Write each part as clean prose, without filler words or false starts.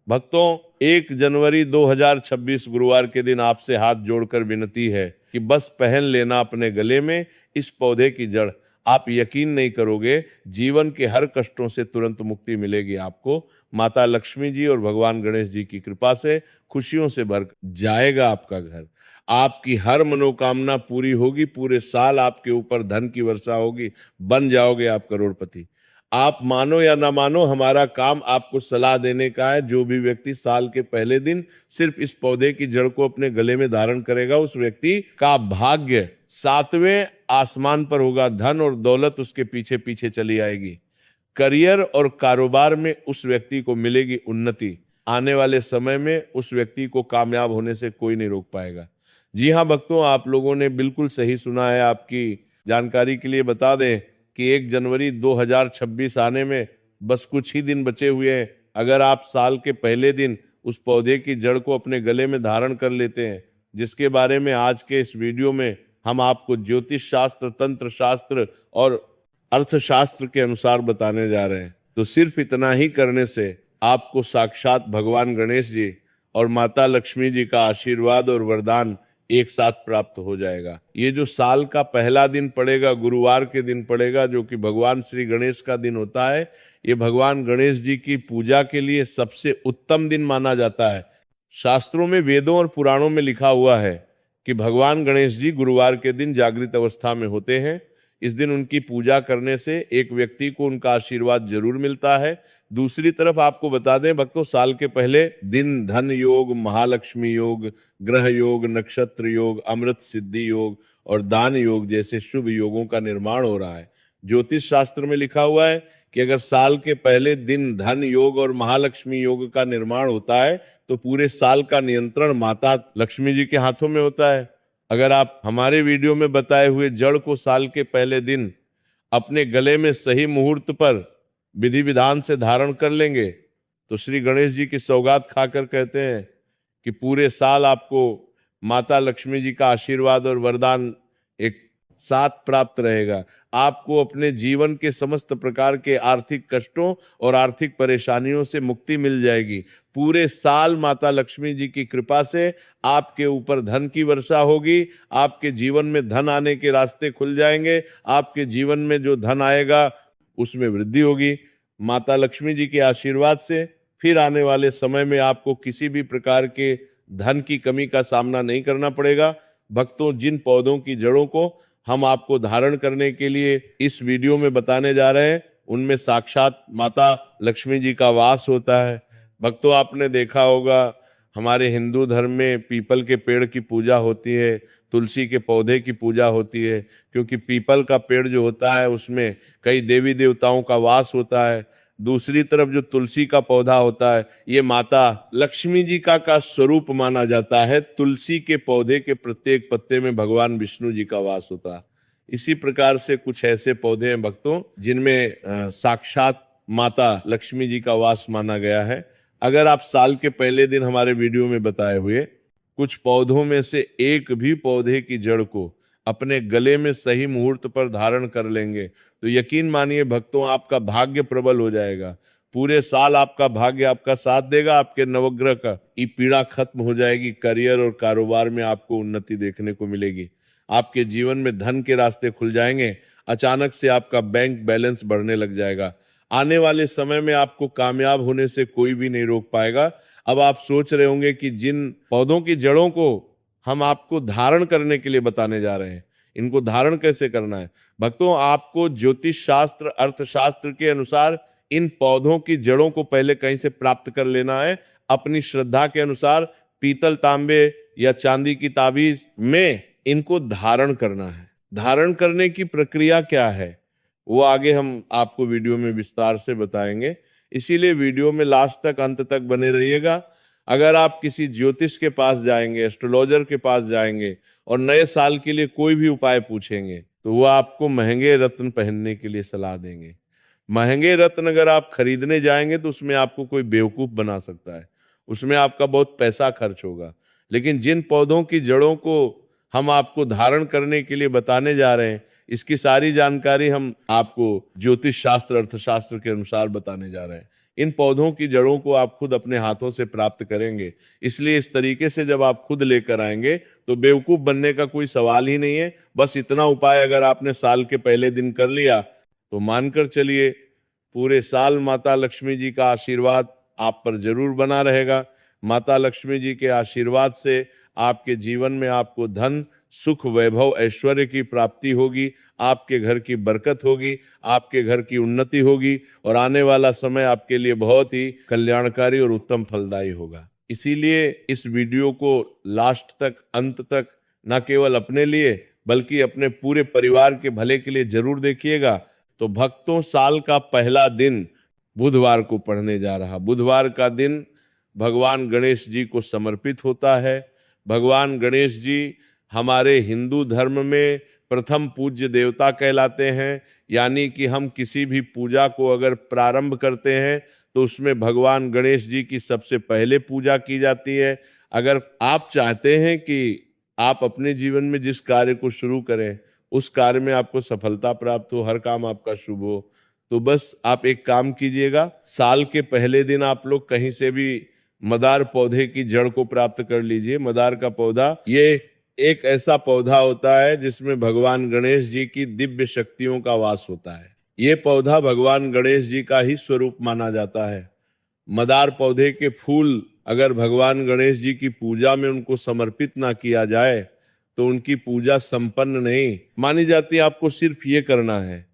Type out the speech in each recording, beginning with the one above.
भक्तों, 1 जनवरी 2026 गुरुवार के दिन आपसे हाथ जोड़कर विनती है कि बस पहन लेना अपने गले में इस पौधे की जड़। आप यकीन नहीं करोगे, जीवन के हर कष्टों से तुरंत मुक्ति मिलेगी आपको। माता लक्ष्मी जी और भगवान गणेश जी की कृपा से खुशियों से भर जाएगा आपका घर। आपकी हर मनोकामना पूरी होगी। पूरे साल आपके ऊपर धन की वर्षा होगी। बन जाओगे आप करोड़पति। आप मानो या ना मानो, हमारा काम आपको सलाह देने का है। जो भी व्यक्ति साल के पहले दिन सिर्फ इस पौधे की जड़ को अपने गले में धारण करेगा, उस व्यक्ति का भाग्य 7वें आसमान पर होगा। धन और दौलत उसके पीछे पीछे चली आएगी। करियर और कारोबार में उस व्यक्ति को मिलेगी उन्नति। आने वाले समय में उस व्यक्ति को कामयाब होने से कोई नहीं रोक पाएगा। जी हाँ भक्तों, आप लोगों ने बिल्कुल सही सुना है। आपकी जानकारी के लिए बता दें कि 1 जनवरी 2026 आने में बस कुछ ही दिन बचे हुए हैं। अगर आप साल के पहले दिन उस पौधे की जड़ को अपने गले में धारण कर लेते हैं, जिसके बारे में आज के इस वीडियो में हम आपको ज्योतिष शास्त्र, तंत्र शास्त्र और अर्थशास्त्र के अनुसार बताने जा रहे हैं, तो सिर्फ इतना ही करने से आपको साक्षात भगवान गणेश जी और माता लक्ष्मी जी का आशीर्वाद और वरदान एक साथ प्राप्त हो जाएगा। ये जो साल का पहला दिन पड़ेगा, गुरुवार के दिन पड़ेगा, जो कि भगवान श्री गणेश का दिन होता है, ये भगवान गणेश जी की पूजा के लिए सबसे उत्तम दिन माना जाता है। शास्त्रों में, वेदों और पुराणों में लिखा हुआ है कि भगवान गणेश जी गुरुवार के दिन जागृत अवस्था में होते हैं। इस दिन उनकी पूजा करने से एक व्यक्ति को उनका आशीर्वाद जरूर मिलता है। दूसरी तरफ आपको बता दें भक्तों, साल के पहले दिन धन योग, महालक्ष्मी योग, ग्रह योग, नक्षत्र योग, अमृत सिद्धि योग और दान योग जैसे शुभ योगों का निर्माण हो रहा है। ज्योतिष शास्त्र में लिखा हुआ है कि अगर साल के पहले दिन धन योग और महालक्ष्मी योग का निर्माण होता है, तो पूरे साल का नियंत्रण माता लक्ष्मी जी के हाथों में होता है। अगर आप हमारे वीडियो में बताए हुए जड़ को साल के पहले दिन अपने गले में सही मुहूर्त पर विधि विधान से धारण कर लेंगे, तो श्री गणेश जी की सौगात खाकर कहते हैं कि पूरे साल आपको माता लक्ष्मी जी का आशीर्वाद और वरदान एक साथ प्राप्त रहेगा। आपको अपने जीवन के समस्त प्रकार के आर्थिक कष्टों और आर्थिक परेशानियों से मुक्ति मिल जाएगी। पूरे साल माता लक्ष्मी जी की कृपा से आपके ऊपर धन की वर्षा होगी। आपके जीवन में धन आने के रास्ते खुल जाएंगे। आपके जीवन में जो धन आएगा उसमें वृद्धि होगी माता लक्ष्मी जी के आशीर्वाद से। फिर आने वाले समय में आपको किसी भी प्रकार के धन की कमी का सामना नहीं करना पड़ेगा। भक्तों, जिन पौधों की जड़ों को हम आपको धारण करने के लिए इस वीडियो में बताने जा रहे हैं, उनमें साक्षात माता लक्ष्मी जी का वास होता है। भक्तों, आपने देखा होगा हमारे हिंदू धर्म में पीपल के पेड़ की पूजा होती है, तुलसी के पौधे की पूजा होती है, क्योंकि पीपल का पेड़ जो होता है उसमें कई देवी देवताओं का वास होता है। दूसरी तरफ जो तुलसी का पौधा होता है, ये माता लक्ष्मी जी का स्वरूप माना जाता है। तुलसी के पौधे के प्रत्येक पत्ते में भगवान विष्णु जी का वास होता है। इसी प्रकार से कुछ ऐसे पौधे हैं भक्तों, जिनमें साक्षात माता लक्ष्मी जी का वास माना गया है। अगर आप साल के पहले दिन हमारे वीडियो में बताए हुए कुछ पौधों में से एक भी पौधे की जड़ को अपने गले में सही मुहूर्त पर धारण कर लेंगे, तो यकीन मानिए भक्तों, आपका भाग्य प्रबल हो जाएगा। पूरे साल आपका भाग्य आपका साथ देगा। आपके नवग्रह का ये पीड़ा खत्म हो जाएगी। करियर और कारोबार में आपको उन्नति देखने को मिलेगी। आपके जीवन में धन के रास्ते खुल जाएंगे। अचानक से आपका बैंक बैलेंस बढ़ने लग जाएगा। आने वाले समय में आपको कामयाब होने से कोई भी नहीं रोक पाएगा। अब आप सोच रहे होंगे कि जिन पौधों की जड़ों को हम आपको धारण करने के लिए बताने जा रहे हैं, इनको धारण कैसे करना है। भक्तों, आपको ज्योतिष शास्त्र, अर्थशास्त्र के अनुसार इन पौधों की जड़ों को पहले कहीं से प्राप्त कर लेना है। अपनी श्रद्धा के अनुसार पीतल, तांबे या चांदी की ताबीज में इनको धारण करना है। धारण करने की प्रक्रिया क्या है, वो आगे हम आपको वीडियो में विस्तार से बताएंगे। इसीलिए वीडियो में लास्ट तक, अंत तक बने रहिएगा। अगर आप किसी ज्योतिष के पास जाएंगे, एस्ट्रोलॉजर के पास जाएंगे और नए साल के लिए कोई भी उपाय पूछेंगे, तो वो आपको महंगे रत्न पहनने के लिए सलाह देंगे। महंगे रत्न अगर आप खरीदने जाएंगे तो उसमें आपको कोई बेवकूफ बना सकता है, उसमें आपका बहुत पैसा खर्च होगा। लेकिन जिन पौधों की जड़ों को हम आपको धारण करने के लिए बताने जा रहे हैं, इसकी सारी जानकारी हम आपको ज्योतिष शास्त्र, अर्थशास्त्र के अनुसार बताने जा रहे हैं। इन पौधों की जड़ों को आप खुद अपने हाथों से प्राप्त करेंगे। इसलिए इस तरीके से जब आप खुद लेकर आएंगे तो बेवकूफ बनने का कोई सवाल ही नहीं है। बस इतना उपाय अगर आपने साल के पहले दिन कर लिया तो मानकर चलिए पूरे साल माता लक्ष्मी जी का आशीर्वाद आप पर जरूर बना रहेगा। माता लक्ष्मी जी के आशीर्वाद से आपके जीवन में आपको धन, सुख, वैभव, ऐश्वर्य की प्राप्ति होगी, आपके घर की बरकत होगी, आपके घर की उन्नति होगी और आने वाला समय आपके लिए बहुत ही कल्याणकारी और उत्तम फलदायी होगा। इसीलिए इस वीडियो को लास्ट तक, अंत तक न केवल अपने लिए बल्कि अपने पूरे परिवार के भले के लिए जरूर देखिएगा। तो भक्तों, साल का पहला दिन बुधवार को पड़ने जा रहा। बुधवार का दिन भगवान गणेश जी को समर्पित होता है। भगवान गणेश जी हमारे हिंदू धर्म में प्रथम पूज्य देवता कहलाते हैं। यानी कि हम किसी भी पूजा को अगर प्रारंभ करते हैं तो उसमें भगवान गणेश जी की सबसे पहले पूजा की जाती है। अगर आप चाहते हैं कि आप अपने जीवन में जिस कार्य को शुरू करें उस कार्य में आपको सफलता प्राप्त हो, हर काम आपका शुभ हो, तो बस आप एक काम कीजिएगा। साल के पहले दिन आप लोग कहीं से भी मदार पौधे की जड़ को प्राप्त कर लीजिए। मदार का पौधा ये एक ऐसा पौधा होता है जिसमें भगवान गणेश जी की दिव्य शक्तियों का वास होता है। ये पौधा भगवान गणेश जी का ही स्वरूप माना जाता है। मदार पौधे के फूल अगर भगवान गणेश जी की पूजा में उनको समर्पित ना किया जाए तो उनकी पूजा संपन्न नहीं मानी जाती। आपको सिर्फ ये करना है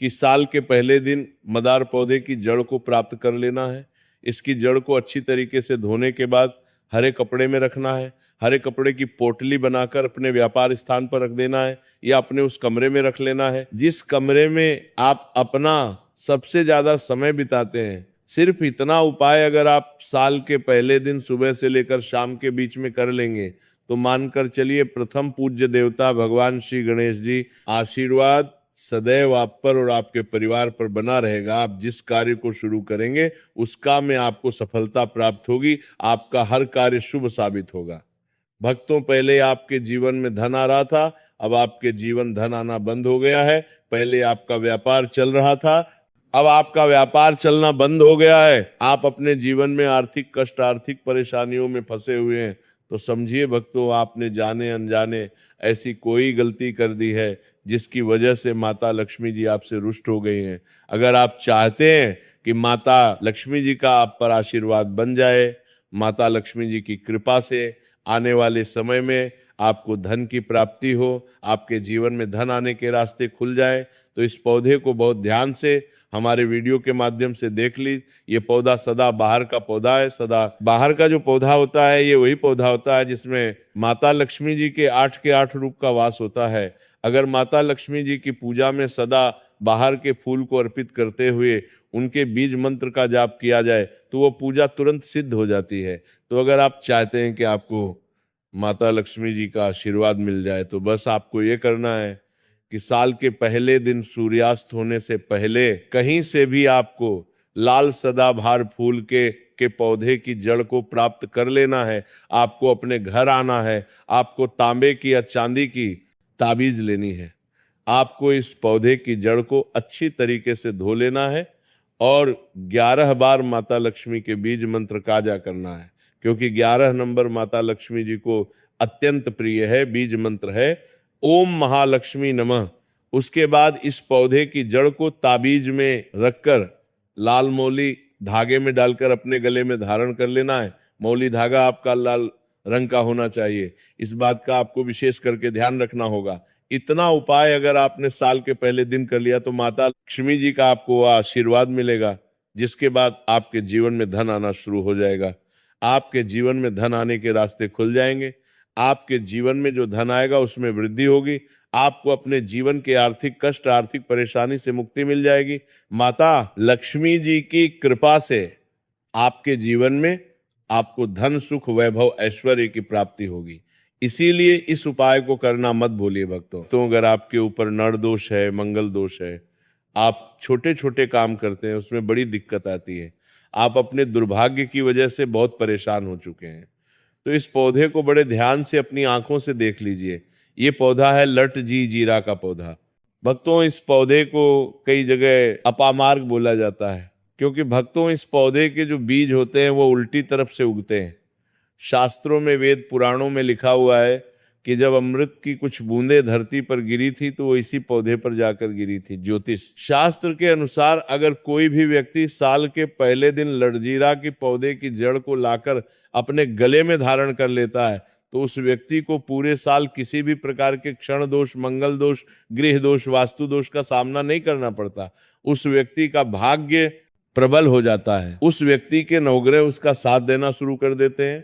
कि साल के पहले दिन मदार पौधे की जड़ को प्राप्त कर लेना है। इसकी जड़ को अच्छी तरीके से धोने के बाद हरे कपड़े में रखना है। हरे कपड़े की पोटली बनाकर अपने व्यापार स्थान पर रख देना है या अपने उस कमरे में रख लेना है जिस कमरे में आप अपना सबसे ज्यादा समय बिताते हैं। सिर्फ इतना उपाय अगर आप साल के पहले दिन सुबह से लेकर शाम के बीच में कर लेंगे तो मानकर चलिए प्रथम पूज्य देवता भगवान श्री गणेश जी आशीर्वाद सदैव आप पर और आपके परिवार पर बना रहेगा। आप जिस कार्य को शुरू करेंगे उसका में आपको सफलता प्राप्त होगी। आपका हर कार्य शुभ साबित होगा। भक्तों, पहले आपके जीवन में धन आ रहा था, अब आपके जीवन धन आना बंद हो गया है। पहले आपका व्यापार चल रहा था, अब आपका व्यापार चलना बंद हो गया है। आप अपने जीवन में आर्थिक कष्ट, आर्थिक परेशानियों में फंसे हुए हैं। तो समझिए भक्तों, आपने जाने अनजाने ऐसी कोई गलती कर दी है जिसकी वजह से माता लक्ष्मी जी आपसे रुष्ट हो गई हैं। अगर आप चाहते हैं कि माता लक्ष्मी जी का आप पर आशीर्वाद बन जाए, माता लक्ष्मी जी की कृपा से आने वाले समय में आपको धन की प्राप्ति हो, आपके जीवन में धन आने के रास्ते खुल जाए, तो इस पौधे को बहुत ध्यान से हमारे वीडियो के माध्यम से देख ली। ये पौधा सदा बाहर का पौधा है। सदा बाहर का जो पौधा होता है ये वही पौधा होता है जिसमें माता लक्ष्मी जी के 8 के 8 रूप का वास होता है। अगर माता लक्ष्मी जी की पूजा में सदा बाहर के फूल को अर्पित करते हुए उनके बीज मंत्र का जाप किया जाए तो वो पूजा तुरंत सिद्ध हो जाती है। तो अगर आप चाहते हैं कि आपको माता लक्ष्मी जी का आशीर्वाद मिल जाए तो बस आपको ये करना है कि साल के पहले दिन सूर्यास्त होने से पहले कहीं से भी आपको लाल सदाबहार फूल के पौधे की जड़ को प्राप्त कर लेना है। आपको अपने घर आना है। आपको तांबे की या चांदी की ताबीज लेनी है। आपको इस पौधे की जड़ को अच्छी तरीके से धो लेना है और 11 बार माता लक्ष्मी के बीज मंत्र काजा करना है, क्योंकि 11 नंबर माता लक्ष्मी जी को अत्यंत प्रिय है, बीज मंत्र है ओम महालक्ष्मी नमः। उसके बाद इस पौधे की जड़ को ताबीज में रखकर लाल मौली धागे में डालकर अपने गले में धारण कर लेना है। मौली धागा आपका लाल रंग का होना चाहिए। इस बात का आपको विशेष करके ध्यान रखना होगा। इतना उपाय अगर आपने साल के पहले दिन कर लिया तो माता लक्ष्मी जी का आपको आशीर्वाद मिलेगा, जिसके बाद आपके जीवन में धन आना शुरू हो जाएगा। आपके जीवन में धन आने के रास्ते खुल जाएंगे। आपके जीवन में जो धन आएगा उसमें वृद्धि होगी। आपको अपने जीवन के आर्थिक कष्ट, आर्थिक परेशानी से मुक्ति मिल जाएगी। माता लक्ष्मी जी की कृपा से आपके जीवन में आपको धन, सुख, वैभव, ऐश्वर्य की प्राप्ति होगी। इसीलिए इस उपाय को करना मत भूलिए भक्तों। तो अगर आपके ऊपर नर दोष है, मंगल दोष है, आप छोटे छोटे काम करते हैं उसमें बड़ी दिक्कत आती है, आप अपने दुर्भाग्य की वजह से बहुत परेशान हो चुके हैं, तो इस पौधे को बड़े ध्यान से अपनी आंखों से देख लीजिए। ये पौधा है लट जी जीरा का पौधा। भक्तों, इस पौधे को कई जगह अपामार्ग बोला जाता है। क्योंकि भक्तों इस पौधे के जो बीज होते हैं वो उल्टी तरफ से उगते हैं। शास्त्रों में, वेद पुराणों में लिखा हुआ है कि जब अमृत की कुछ बूंदें धरती पर गिरी थी तो वो इसी पौधे पर जाकर गिरी थी। ज्योतिष शास्त्र के अनुसार अगर कोई भी व्यक्ति साल के पहले दिन लड़जीरा के पौधे की जड़ को लाकर अपने गले में धारण कर लेता है तो उस व्यक्ति को पूरे साल किसी भी प्रकार के क्षण दोष, मंगल दोष, गृह दोष, वास्तु दोष का सामना नहीं करना पड़ता। उस व्यक्ति का भाग्य प्रबल हो जाता है। उस व्यक्ति के नवग्रह उसका साथ देना शुरू कर देते हैं।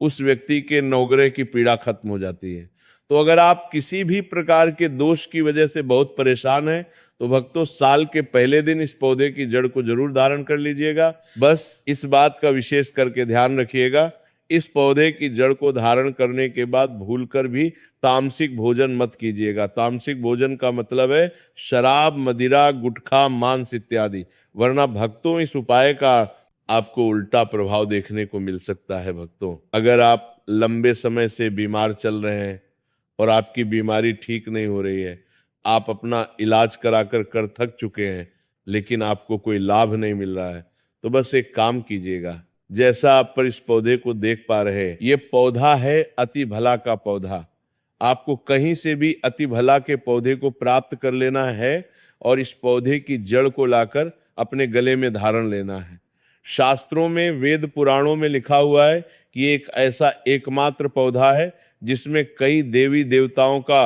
उस व्यक्ति के नवग्रह की पीड़ा खत्म हो जाती है। तो अगर आप किसी भी प्रकार के दोष की वजह से बहुत परेशान हैं तो भक्तों साल के पहले दिन इस पौधे की जड़ को जरूर धारण कर लीजिएगा। बस इस बात का विशेष करके ध्यान रखिएगा, इस पौधे की जड़ को धारण करने के बाद भूलकर भी तामसिक भोजन मत कीजिएगा। तामसिक भोजन का मतलब है शराब, मदिरा, गुटखा, मांस इत्यादि, वरना भक्तों इस उपाय का आपको उल्टा प्रभाव देखने को मिल सकता है। भक्तों, अगर आप लंबे समय से बीमार चल रहे हैं और आपकी बीमारी ठीक नहीं हो रही है, आप अपना इलाज कराकर कर थक चुके हैं लेकिन आपको कोई लाभ नहीं मिल रहा है, तो बस एक काम कीजिएगा। जैसा आप पर इस पौधे को देख पा रहे हैं, ये पौधा है अति भला का पौधा। आपको कहीं से भी अति भला के पौधे को प्राप्त कर लेना है और इस पौधे की जड़ को लाकर अपने गले में धारण लेना है। शास्त्रों में, वेद पुराणों में लिखा हुआ है कि एक ऐसा एकमात्र पौधा है जिसमें कई देवी देवताओं का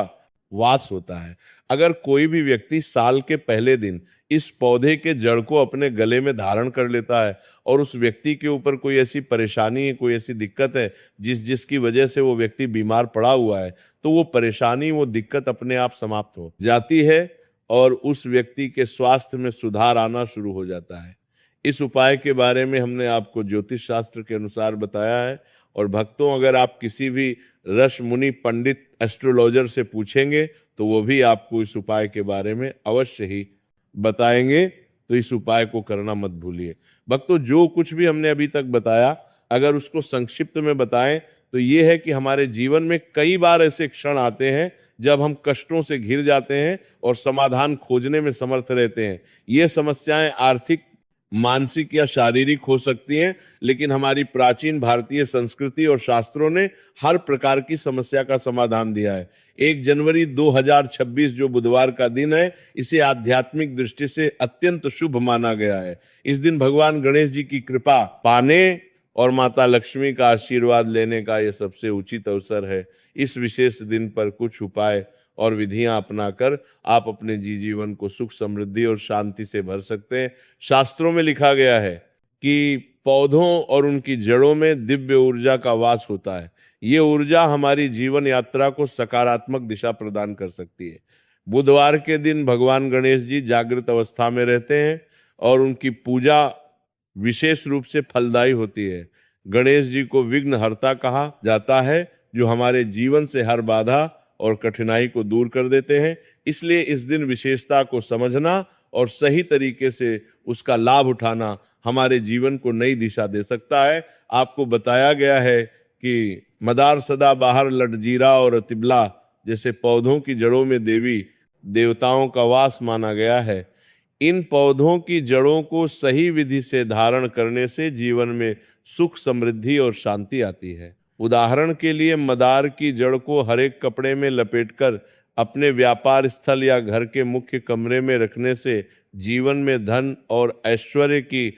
वास होता है। अगर कोई भी व्यक्ति साल के पहले दिन इस पौधे के जड़ को अपने गले में धारण कर लेता है और उस व्यक्ति के ऊपर कोई ऐसी परेशानी है, कोई ऐसी दिक्कत है जिसकी वजह से वो व्यक्ति बीमार पड़ा हुआ है, तो वो परेशानी, वो दिक्कत अपने आप समाप्त हो जाती है और उस व्यक्ति के स्वास्थ्य में सुधार आना शुरू हो जाता है। इस उपाय के बारे में हमने आपको ज्योतिष शास्त्र के अनुसार बताया है। और भक्तों, अगर आप किसी भी ऋषि, मुनि, पंडित, एस्ट्रोलॉजर से पूछेंगे तो वो भी आपको इस उपाय के बारे में अवश्य ही बताएंगे, तो इस उपाय को करना मत भूलिए। भक्तों, जो कुछ भी हमने अभी तक बताया, अगर उसको संक्षिप्त में बताएं तो ये है कि हमारे जीवन में कई बार ऐसे क्षण आते हैं जब हम कष्टों से घिर जाते हैं और समाधान खोजने में समर्थ रहते हैं। ये समस्याएं आर्थिक, मानसिक या शारीरिक हो सकती हैं, लेकिन हमारी प्राचीन भारतीय संस्कृति और शास्त्रों ने हर प्रकार की समस्या का समाधान दिया है। 1 जनवरी 2026 जो बुधवार का दिन है, इसे आध्यात्मिक दृष्टि से अत्यंत शुभ माना गया है। इस दिन भगवान गणेश जी की कृपा पाने और माता लक्ष्मी का आशीर्वाद लेने का यह सबसे उचित अवसर है। इस विशेष दिन पर कुछ उपाय और विधियां अपनाकर आप अपने जीवन को सुख, समृद्धि और शांति से भर सकते हैं। शास्त्रों में लिखा गया है कि पौधों और उनकी जड़ों में दिव्य ऊर्जा का वास होता है। ये ऊर्जा हमारी जीवन यात्रा को सकारात्मक दिशा प्रदान कर सकती है। बुधवार के दिन भगवान गणेश जी जागृत अवस्था में रहते हैं और उनकी पूजा विशेष रूप से फलदायी होती है। गणेश जी को विघ्नहर्ता कहा जाता है, जो हमारे जीवन से हर बाधा और कठिनाई को दूर कर देते हैं। इसलिए इस दिन विशेषता को समझना और सही तरीके से उसका लाभ उठाना हमारे जीवन को नई दिशा दे सकता है। आपको बताया गया है कि मदार, सदाबहार, लटजीरा और अतिबला जैसे पौधों की जड़ों में देवी देवताओं का वास माना गया है। इन पौधों की जड़ों को सही विधि से धारण करने से जीवन में सुख, समृद्धि और शांति आती है। उदाहरण के लिए मदार की जड़ को हर एक कपड़े में लपेटकर अपने व्यापार स्थल या घर के मुख्य कमरे में रखने से जीवन में धन और ऐश्वर्य की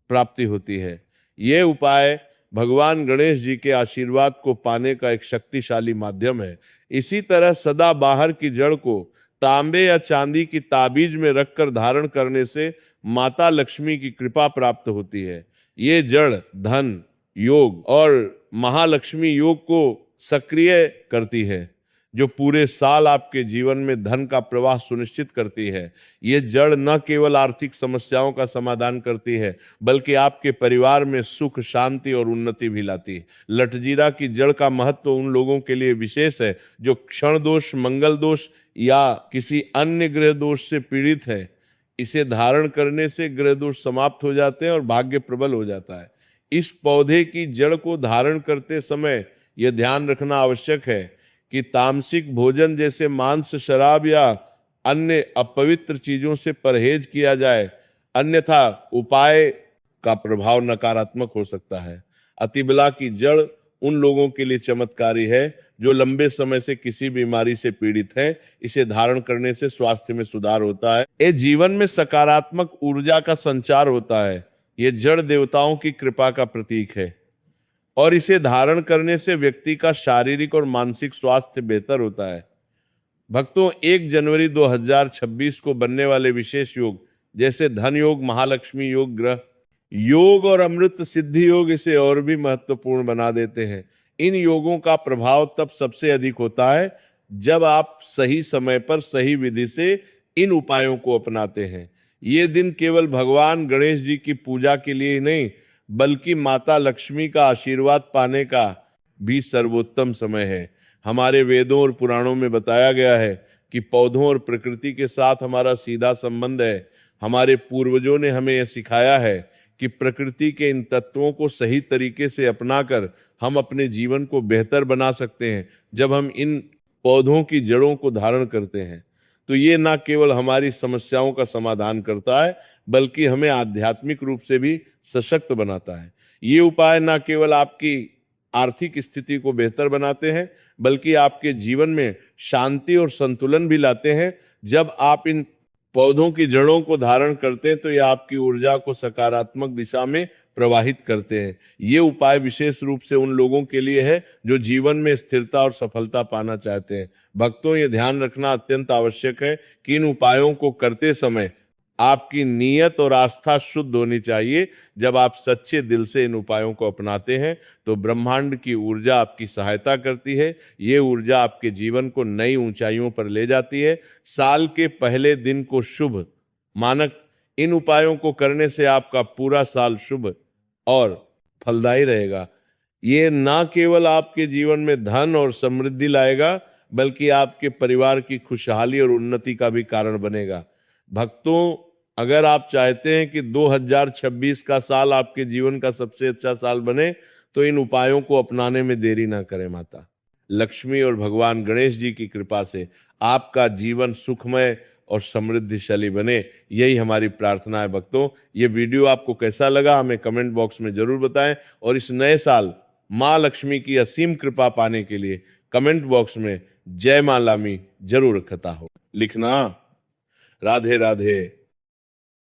प्राप्ति होती है। ये उपाय भगवान गणेश जी के आशीर्वाद को पाने का एक शक्तिशाली माध्यम है। इसी तरह सदाबहार की जड़ को तांबे या चांदी की ताबीज में रखकर धारण करने से माता लक्ष्मी की कृपा प्राप्त होती है। ये जड़ धन योग और महालक्ष्मी योग को सक्रिय करती है, जो पूरे साल आपके जीवन में धन का प्रवाह सुनिश्चित करती है। ये जड़ न केवल आर्थिक समस्याओं का समाधान करती है, बल्कि आपके परिवार में सुख, शांति और उन्नति भी लाती है। लटजीरा की जड़ का महत्व उन लोगों के लिए विशेष है जो क्षण दोष, मंगल दोष या किसी अन्य ग्रह दोष से पीड़ित है। इसे धारण करने से ग्रह दोष समाप्त हो जाते हैं और भाग्य प्रबल हो जाता है। इस पौधे की जड़ को धारण करते समय यह ध्यान रखना आवश्यक है कि तामसिक भोजन जैसे मांस, शराब या अन्य अपवित्र चीजों से परहेज किया जाए। अन्यथा उपाय का प्रभाव नकारात्मक हो सकता है। अतिबला की जड़ उन लोगों के लिए चमत्कारी है जो लंबे समय से किसी बीमारी से पीड़ित हैं। इसे धारण करने से स्वास्थ्य में सुधार होता है। ये जीवन में सकारात्मक ऊर्जा का संचार होता है। ये जड़ देवताओं की कृपा का प्रतीक है और इसे धारण करने से व्यक्ति का शारीरिक और मानसिक स्वास्थ्य बेहतर होता है। भक्तों, 1 जनवरी 2026 को बनने वाले विशेष योग जैसे धन योग, महालक्ष्मी योग, ग्रह योग और अमृत सिद्धि योग इसे और भी महत्वपूर्ण बना देते हैं। इन योगों का प्रभाव तब सबसे अधिक होता है जब आप सही समय पर सही विधि से इन उपायों को अपनाते हैं। ये दिन केवल भगवान गणेश जी की पूजा के लिए ही नहीं, बल्कि माता लक्ष्मी का आशीर्वाद पाने का भी सर्वोत्तम समय है। हमारे वेदों और पुराणों में बताया गया है कि पौधों और प्रकृति के साथ हमारा सीधा संबंध है। हमारे पूर्वजों ने हमें यह सिखाया है कि प्रकृति के इन तत्वों को सही तरीके से अपनाकर हम अपने जीवन को बेहतर बना सकते हैं। जब हम इन पौधों की जड़ों को धारण करते हैं तो ये ना केवल हमारी समस्याओं का समाधान करता है, बल्कि हमें आध्यात्मिक रूप से भी सशक्त बनाता है। ये उपाय ना केवल आपकी आर्थिक स्थिति को बेहतर बनाते हैं, बल्कि आपके जीवन में शांति और संतुलन भी लाते हैं। जब आप इन पौधों की जड़ों को धारण करते हैं तो ये आपकी ऊर्जा को सकारात्मक दिशा में प्रवाहित करते हैं। ये उपाय विशेष रूप से उन लोगों के लिए है जो जीवन में स्थिरता और सफलता पाना चाहते हैं। भक्तों, ये ध्यान रखना अत्यंत आवश्यक है कि इन उपायों को करते समय आपकी नीयत और आस्था शुद्ध होनी चाहिए। जब आप सच्चे दिल से इन उपायों को अपनाते हैं तो ब्रह्मांड की ऊर्जा आपकी सहायता करती है। ये ऊर्जा आपके जीवन को नई ऊंचाइयों पर ले जाती है। साल के पहले दिन को शुभ मानक इन उपायों को करने से आपका पूरा साल शुभ और फलदायी रहेगा। ये ना केवल आपके जीवन में धन और समृद्धि लाएगा, बल्कि आपके परिवार की खुशहाली और उन्नति का भी कारण बनेगा। भक्तों, अगर आप चाहते हैं कि 2026 का साल आपके जीवन का सबसे अच्छा साल बने तो इन उपायों को अपनाने में देरी ना करें। माता लक्ष्मी और भगवान गणेश जी की कृपा से आपका जीवन सुखमय और समृद्धिशाली बने, यही हमारी प्रार्थना है। भक्तों, ये वीडियो आपको कैसा लगा हमें कमेंट बॉक्स में जरूर बताएं और इस नए साल माँ लक्ष्मी की असीम कृपा पाने के लिए कमेंट बॉक्स में जय माँ लामी जरूर लिखना। राधे राधे।